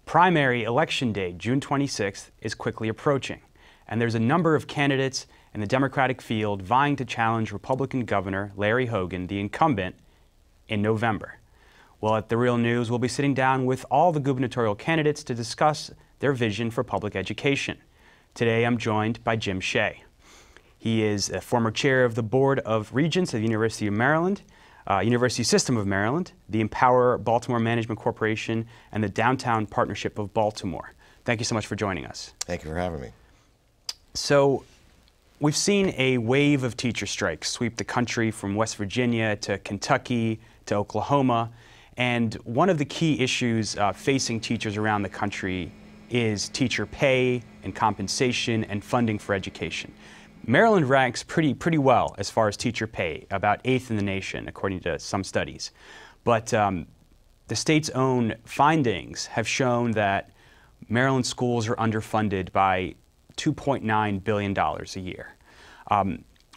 Primary election day, June 26th, is quickly approaching, and there's a number of candidates in the Democratic field vying to challenge Republican Governor Larry Hogan, the incumbent, in November. Well, at The Real News, we'll be sitting down with all the gubernatorial candidates to discuss their vision for public education. Today, I'm joined by Jim Shea. He is a former chair of the Board of Regents of the University of Maryland, University System of Maryland, the Empower Baltimore Management Corporation, and the Downtown Partnership of Baltimore. Thank you so much for joining us. Thank you for having me. So, we've seen a wave of teacher strikes sweep the country from West Virginia to Kentucky to Oklahoma, and one of the key issues facing teachers around the country is teacher pay and compensation and funding for education. Maryland ranks pretty well as far as teacher pay, about 8th in the nation, according to some studies. But the state's own findings have shown that Maryland schools are underfunded by $2.9 billion a year.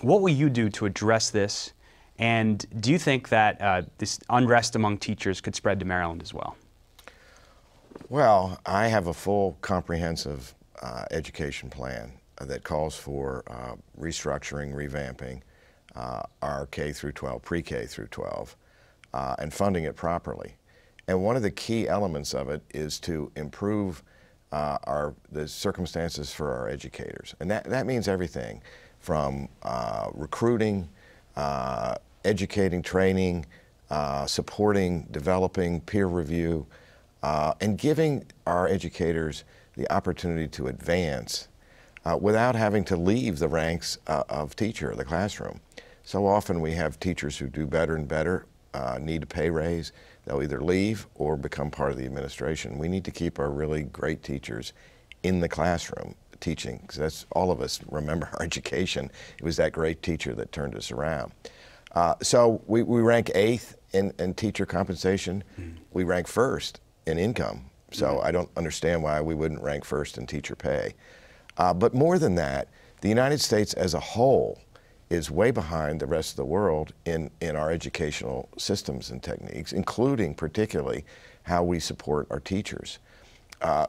What will you do to address this? And do you think that this unrest among teachers could spread to Maryland as well? Well, I have a full comprehensive education plan that calls for restructuring, revamping our K through 12, pre-K through 12, and funding it properly. And one of the key elements of it is to improve the circumstances for our educators. And that means everything from recruiting, educating, training, supporting, developing, peer review, and giving our educators the opportunity to advance without having to leave the ranks of teacher, the classroom. So often we have teachers who do better and better, need a pay raise. They'll either leave or become part of the administration. We need to keep our really great teachers in the classroom teaching, because that's all of us remember our education. It was that great teacher that turned us around. So we rank 8th in teacher compensation. We rank 1st in income. So I don't understand why we wouldn't rank 1st in teacher pay. But more than that, the United States as a whole is way behind the rest of the world in our educational systems and techniques, including particularly how we support our teachers.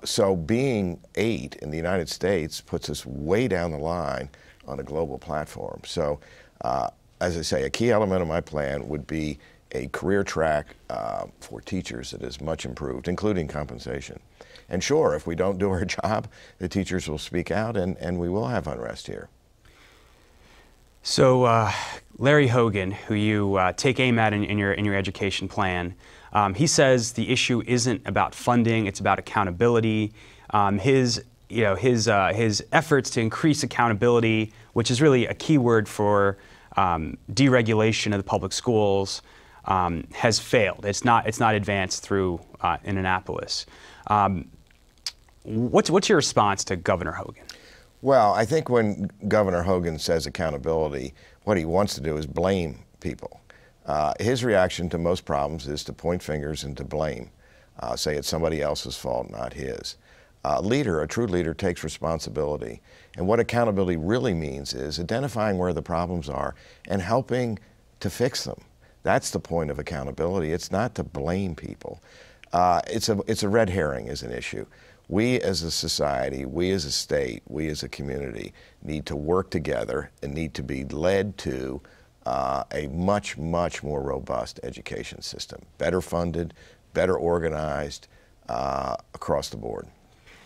So being 8 in the United States puts us way down the line on a global platform. So as I say, a key element of my plan would be a career track for teachers that is much improved, including compensation. And sure, if we don't do our job, the teachers will speak out and we will have unrest here. So Larry Hogan, who you take aim at in your education plan, he says the issue isn't about funding, it's about accountability. His efforts to increase accountability, which is really a key word for deregulation of the public schools, has failed. It's not advanced through in Annapolis. What's your response to Governor Hogan? Well, I think when Governor Hogan says accountability, what he wants to do is blame people. His reaction to most problems is to point fingers and to blame, say it's somebody else's fault, not his. A true leader takes responsibility. And what accountability really means is identifying where the problems are and helping to fix them. That's the point of accountability. It's not to blame people. It's a red herring as an issue. We as a society, we as a state, we as a community need to work together and need to be led to a much, much more robust education system. Better funded, better organized across the board.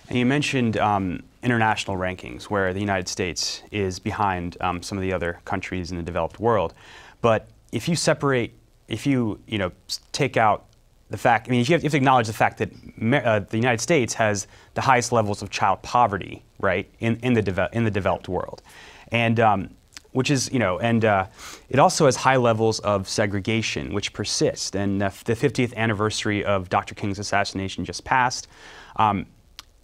And you mentioned international rankings, where the United States is behind some of the other countries in the developed world. But if you separate, if you take out the fact, you have to acknowledge the fact that the United States has the highest levels of child poverty, right, in the developed world, and which is it also has high levels of segregation, which persist. And the 50th anniversary of Dr. King's assassination just passed. It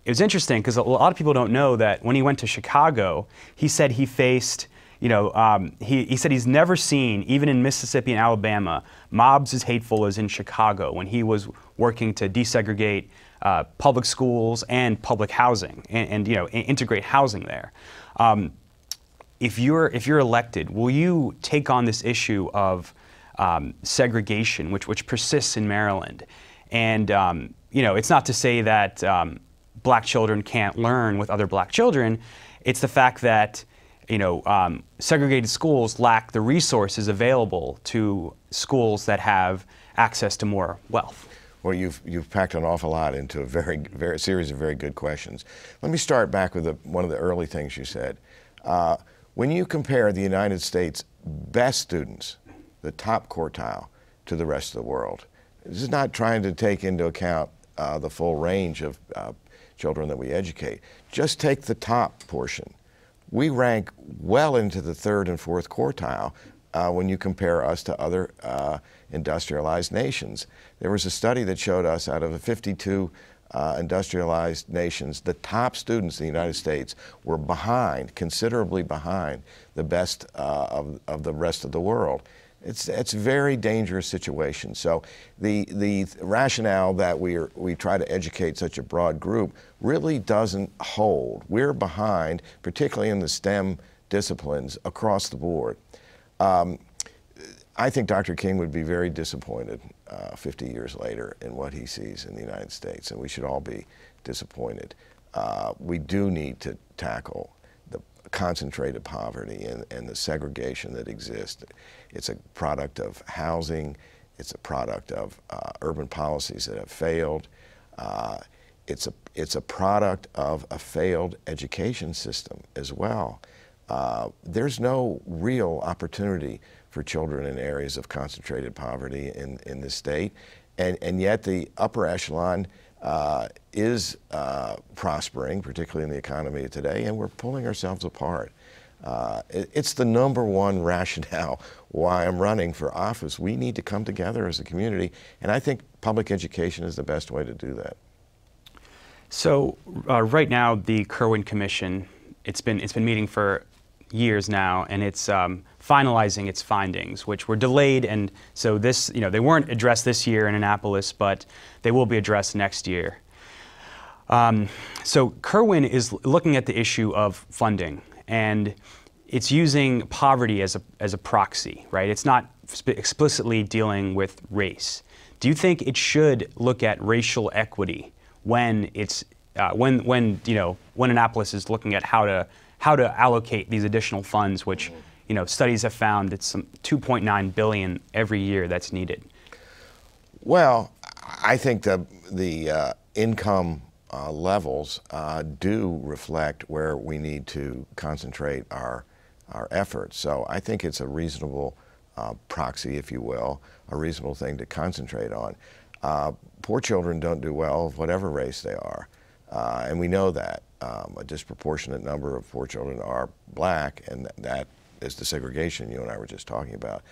was interesting because a lot of people don't know that when he went to Chicago, he said he faced, he said he's never seen, even in Mississippi and Alabama, mobs as hateful as in Chicago when he was working to desegregate public schools and public housing and integrate housing there. If you're elected, will you take on this issue of segregation, which persists in Maryland, and it's not to say that black children can't learn with other black children. It's the fact that segregated schools lack the resources available to schools that have access to more wealth. Well, you've packed an awful lot into a very series of very good questions. Let me start back with one of the early things you said. When you compare the United States' best students, the top quartile, to the rest of the world, this is not trying to take into account the full range of children that we educate. Just take the top portion. We rank well into the third and fourth quartile when you compare us to other industrialized nations. There was a study that showed us out of the 52 industrialized nations, the top students in the United States were behind, considerably behind, the best of the rest of the world. It's a very dangerous situation. So the rationale that we try to educate such a broad group really doesn't hold. We're behind, particularly in the STEM disciplines across the board. I think Dr. King would be very disappointed 50 years later in what he sees in the United States, and we should all be disappointed. We do need to tackle the concentrated poverty and the segregation that exists. It's a product of housing. It's a product of urban policies that have failed. It's a product of a failed education system as well. There's no real opportunity for children in areas of concentrated poverty in this state, and yet the upper echelon is prospering, particularly in the economy today, and we're pulling ourselves apart. It's the #1 rationale why I'm running for office. We need to come together as a community, and I think public education is the best way to do that. So right now, the Kirwan Commission, it's been meeting for years now, and it's finalizing its findings, which were delayed, and so they weren't addressed this year in Annapolis, but they will be addressed next year. So Kirwan is looking at the issue of funding, and it's using poverty as a proxy, right? It's not explicitly dealing with race. Do you think it should look at racial equity when it's when Annapolis is looking at how to allocate these additional funds, which studies have found it's some $2.9 billion every year that's needed? Well, I think the income levels do reflect where we need to concentrate our efforts. So I think it's a reasonable proxy, if you will, a reasonable thing to concentrate on. Poor children don't do well of whatever race they are, and we know that. A disproportionate number of poor children are black, and that is the segregation you and I were just talking about.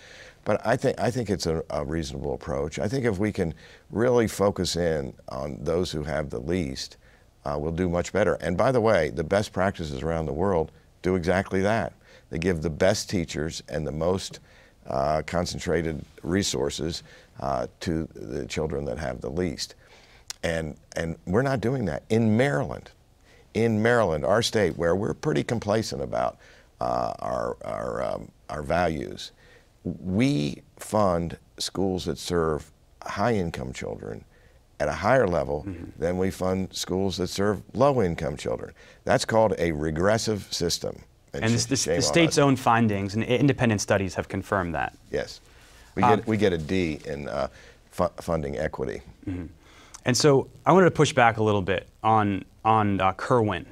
But I think it's a reasonable approach. I think if we can really focus in on those who have the least, we'll do much better. And by the way, the best practices around the world do exactly that. They give the best teachers and the most concentrated resources to the children that have the least. And we're not doing that. In Maryland, our state, where we're pretty complacent about our values, we fund schools that serve high-income children at a higher level than we fund schools that serve low-income children. That's called a regressive system. And the state's own findings and independent studies have confirmed that. Yes. We get a D in funding equity. And so I wanted to push back a little bit on Kirwan,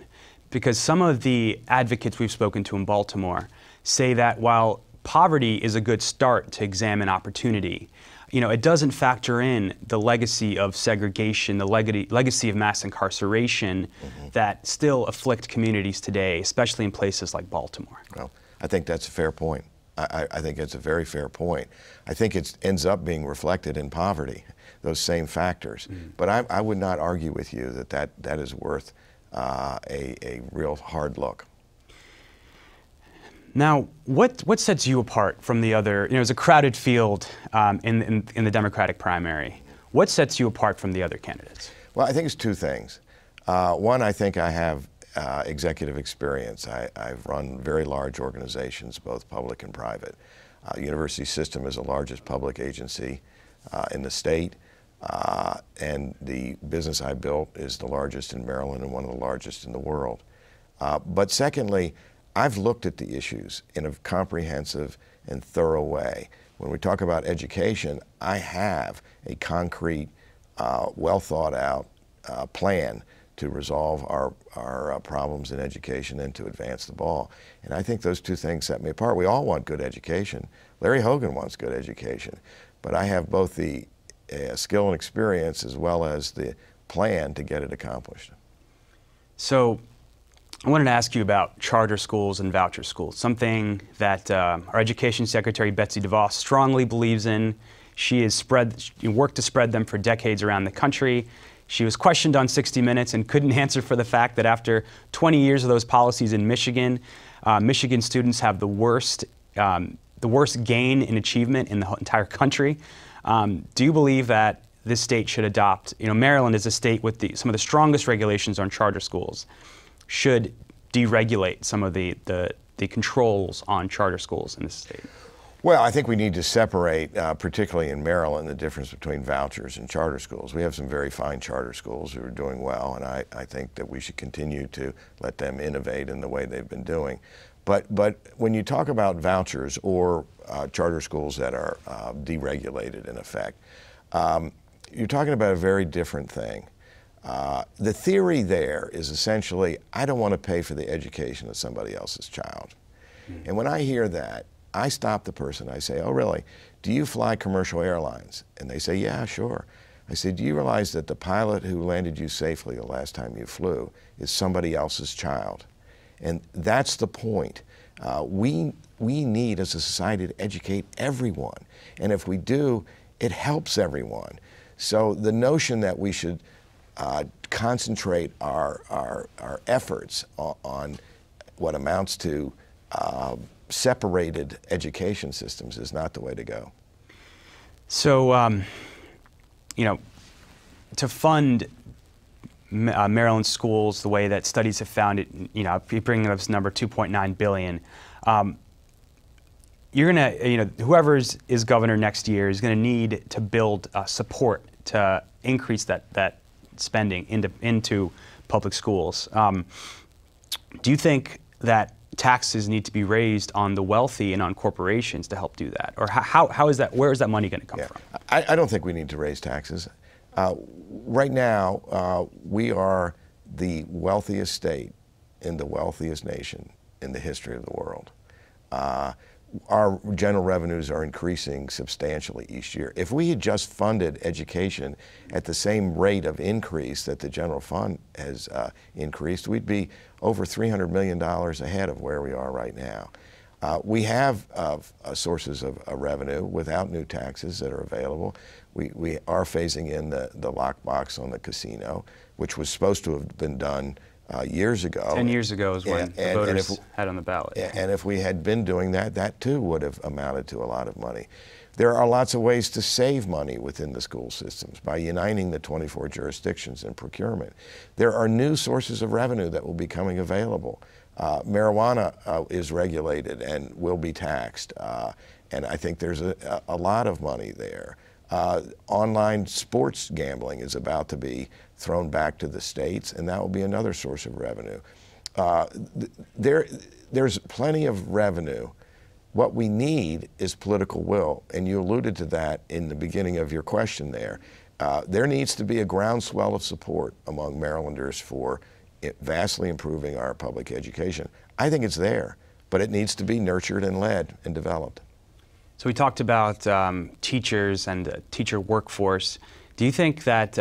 because some of the advocates we've spoken to in Baltimore say that while poverty is a good start to examine opportunity, it doesn't factor in the legacy of segregation, the legacy of mass incarceration that still afflict communities today, especially in places like Baltimore. Well, I think that's a fair point. I think it's a very fair point. I think it ends up being reflected in poverty, those same factors. But I would not argue with you that is worth a real hard look. Now, what sets you apart from the other? It's a crowded field in the Democratic primary. What sets you apart from the other candidates? Well, I think it's two things. One, I think I have executive experience. I've run very large organizations, both public and private. University system is the largest public agency in the state. And the business I built is the largest in Maryland and one of the largest in the world. But secondly, I've looked at the issues in a comprehensive and thorough way. When we talk about education, I have a concrete, well thought out plan to resolve our problems in education and to advance the ball. And I think those two things set me apart. We all want good education. Larry Hogan wants good education. But I have both the skill and experience as well as the plan to get it accomplished. So I wanted to ask you about charter schools and voucher schools, something that our Education Secretary Betsy DeVos strongly believes in. She has worked to spread them for decades around the country. She was questioned on 60 Minutes and couldn't answer for the fact that after 20 years of those policies in Michigan, Michigan students have the worst gain in achievement in the entire country. Do you believe that this state should adopt, Maryland is a state with some of the strongest regulations on charter schools, should deregulate some of the controls on charter schools in this state? Well, I think we need to separate, particularly in Maryland, the difference between vouchers and charter schools. We have some very fine charter schools who are doing well, and I think that we should continue to let them innovate in the way they've been doing. But when you talk about vouchers or charter schools that are deregulated in effect, you're talking about a very different thing. The theory there is essentially, I don't want to pay for the education of somebody else's child. Mm-hmm. And when I hear that, I stop the person. I say, oh, really? Do you fly commercial airlines? And they say, yeah, sure. I say, do you realize that the pilot who landed you safely the last time you flew is somebody else's child? And that's the point. We need, as a society, to educate everyone. And if we do, it helps everyone. So the notion that we should concentrate our efforts on what amounts to separated education systems is not the way to go. So, to fund Maryland schools the way that studies have found it, if you bring up this number, $2.9 billion, you're gonna, whoever is governor next year is gonna need to build support to increase that spending into public schools. Do you think that taxes need to be raised on the wealthy and on corporations to help do that? Or how is that, where is that money going to come from? I don't think we need to raise taxes. Right now, we are the wealthiest state in the wealthiest nation in the history of the world. Our general revenues are increasing substantially each year. If we had just funded education at the same rate of increase that the general fund has increased, we'd be over $300 million ahead of where we are right now. We have sources of revenue without new taxes that are available. We are phasing in the lockbox on the casino, which was supposed to have been done years ago. 10 years ago is when the voters had on the ballot. And if we had been doing that, that too would have amounted to a lot of money. There are lots of ways to save money within the school systems by uniting the 24 jurisdictions in procurement. There are new sources of revenue that will be coming available. Marijuana is regulated and will be taxed, and I think there's a lot of money there. Online sports gambling is about to be thrown back to the states, and that will be another source of revenue. There's plenty of revenue. What we need is political will, and you alluded to that in the beginning of your question there. There needs to be a groundswell of support among Marylanders for vastly improving our public education. I think it's there, but it needs to be nurtured and led and developed. So we talked about teachers and teacher workforce. Do you think that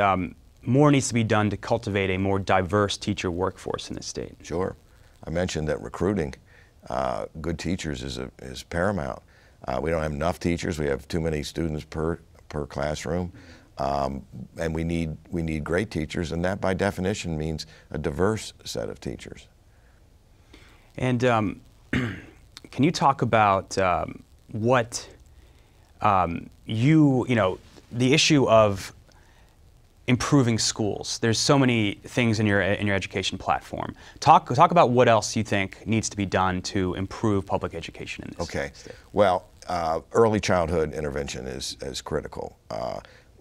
more needs to be done to cultivate a more diverse teacher workforce in the state? Sure. I mentioned that recruiting good teachers is paramount. We don't have enough teachers. We have too many students per classroom. And we need great teachers, and that by definition means a diverse set of teachers. And can you talk about what the issue of improving schools? There's so many things in your education platform. Talk about what else you think needs to be done to improve public education in this state. Well, early childhood intervention is critical.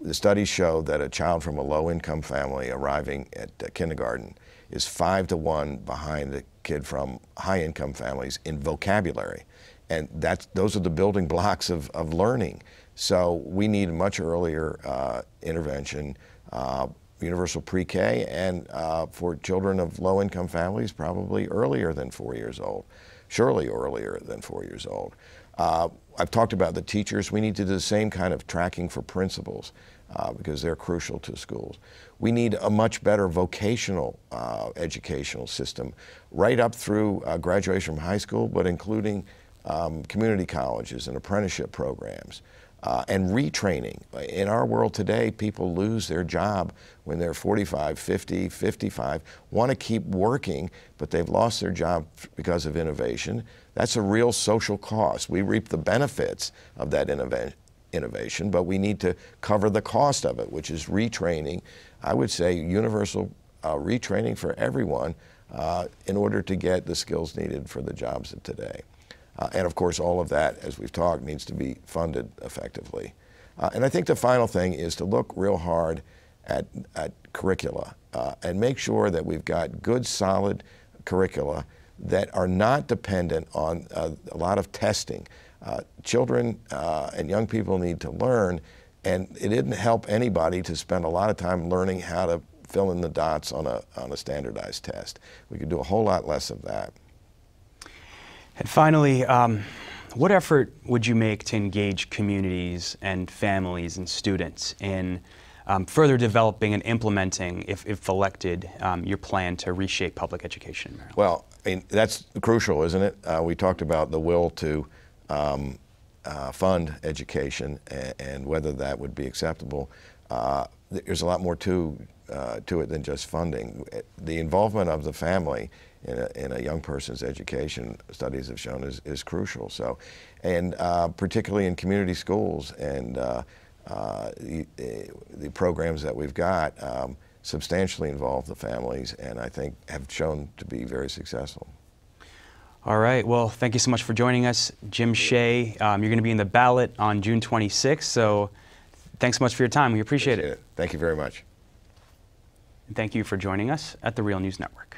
The studies show that a child from a low-income family arriving at kindergarten is 5 to 1 behind a kid from high-income families in vocabulary. And those are the building blocks of learning. So we need much earlier intervention, universal pre-K, and for children of low-income families, probably earlier than 4 years old, surely earlier than 4 years old. I've talked about the teachers. We need to do the same kind of tracking for principals because they're crucial to schools. We need a much better vocational educational system right up through graduation from high school, but including community colleges and apprenticeship programs. And retraining. In our world today, people lose their job when they're 45, 50, 55, want to keep working, but they've lost their job because of innovation. That's a real social cost. We reap the benefits of that innovation, but we need to cover the cost of it, which is retraining. I would say universal retraining for everyone in order to get the skills needed for the jobs of today. And of course, all of that, as we've talked, needs to be funded effectively. And I think the final thing is to look real hard at curricula and make sure that we've got good, solid curricula that are not dependent on a lot of testing. Children and young people need to learn, and it didn't help anybody to spend a lot of time learning how to fill in the dots on a standardized test. We could do a whole lot less of that. And finally, what effort would you make to engage communities and families and students in further developing and implementing, if elected, your plan to reshape public education in Maryland? Well, I mean, that's crucial, isn't it? We talked about the will to fund education and whether that would be acceptable. There's a lot more to it than just funding. The involvement of the family in a young person's education, studies have shown, is crucial. So, and particularly in community schools and the programs that we've got substantially involve the families, and I think have shown to be very successful. All right. Well, thank you so much for joining us, Jim Shea. You're going to be in the ballot on June 26th, so thanks so much for your time. We appreciate it. Thank you very much. And thank you for joining us at the Real News Network.